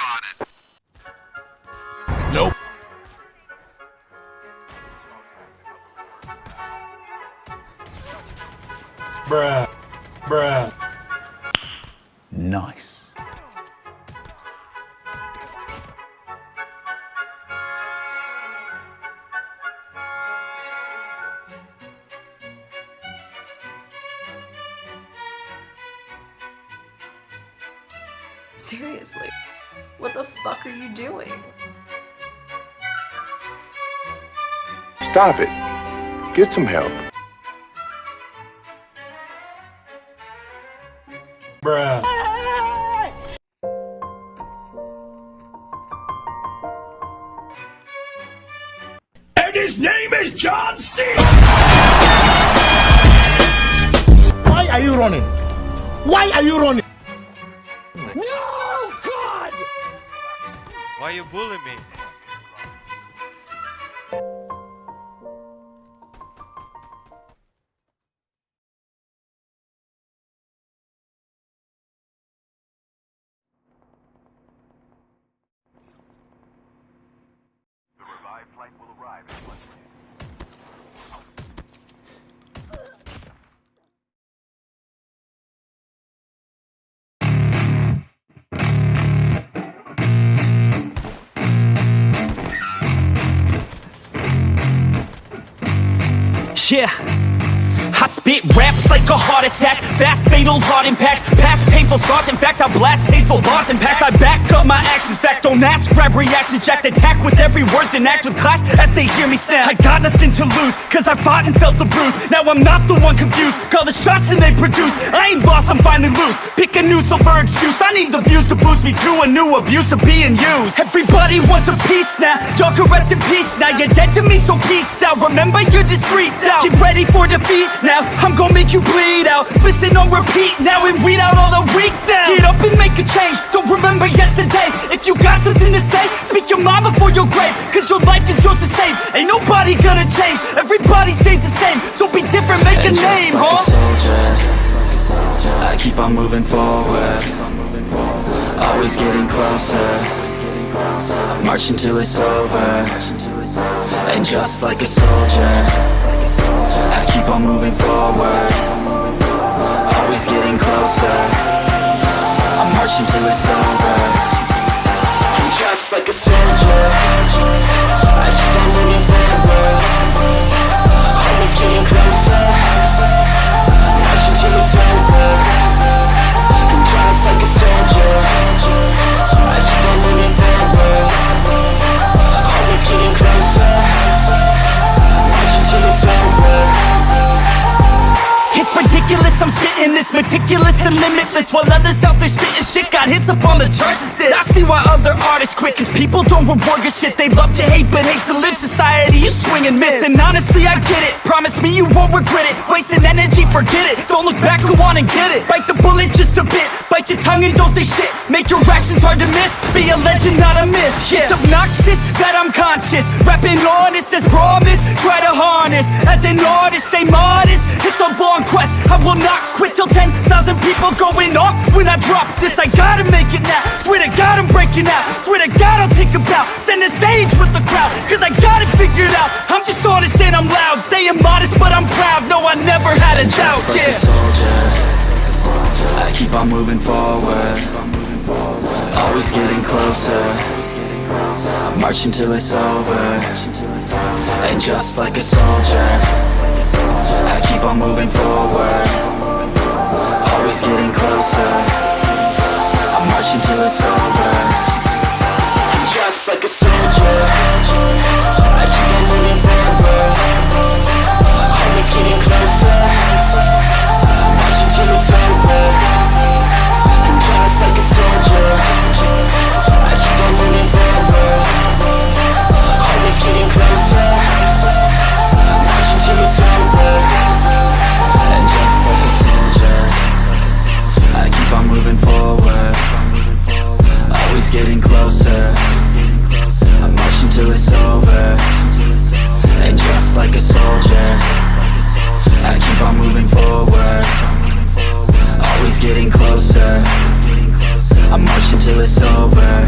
spotted. Nope. Bruh. Bruh. Nice. Seriously, what the fuck are you doing? Stop it. Get some help. Bruh. And his name is John C. Why are you running? Why are you running? No, God! Why you bullying me? The revived flight will arrive in 1 minute. Yeah, I spit raps like a heart attack. Fast, fatal, hard impact. Past painful scars. In fact, I blast tasteful bars and packs. I back up my actions. Fact, don't ask, grab reactions. Jacked attack with every word, then act with class as they hear me snap. I got nothing to lose, cause I fought and felt the bruise. Now I'm not the one confused. Call the shots and they produce. I ain't lost, I'm finally loose. Pick a new silver excuse. I need the views to boost me to a new abuse of being used. Everybody wants a piece now. Y'all can rest in peace now. You're dead to me, so peace out. Remember, you're discreet out. Get ready for defeat now. I'm gonna make you bleed out. Listen on repeat now and weed out all the weak now. Get up and make a change. Don't remember yesterday. If you got something to say, speak your mind before your grave. Cause your life is yours to save. Ain't nobody gonna change. Everybody stays the same. So be different, make a name, like a soldier, I keep on moving forward. Always getting closer. I march until it's over. And just like a soldier, I keep on moving forward. Always getting closer. I march until it's over. And just like a soldier, I keep on moving forward. Always getting closer. I march until it's over. And just like a soldier, I keep on moving forward. Always getting closer. I march until it's over. It's ridiculous, I'm spitting this meticulous and limitless. While others out there spitting shit got hits up on the charts and shit. I see why other artists quit, cause people don't reward good shit. They love to hate but hate to live. Society, you swing and miss. And honestly, I get it. Promise me you won't regret it. Wasting energy, forget it. Don't look back, go on and get it. Bite the bullet just a bit. Bite your tongue and don't say shit. Make your actions hard to miss. Be a legend, not a myth. Yeah. It's obnoxious that I'm conscious. Rapping honest as promise. Try to harness. As an artist, stay modest. It's a long quest. I will not quit till 10,000 people going off when I drop this. I gotta make it now. Swear to God I'm breaking out. Swear to God I'll take a bow. Stand the stage with the crowd, cause I got it figured out. I'm just honest and I'm loud. Staying modest but I'm proud. No, I never had a doubt. Just like a soldier, I keep on moving forward. Always getting closer. I march until it's over. And just like a soldier, I keep on moving forward. Always getting closer. I march until it's over. And just like a soldier, I keep on moving forward. Always getting closer. I march until it's over. And just like a soldier, I keep on moving forward. Always getting closer. I march until it's over. And just like a soldier, I keep on moving forward. Always getting closer. I march until it's over. And just like a soldier, I keep on moving forward. Always getting closer. I march until it's over.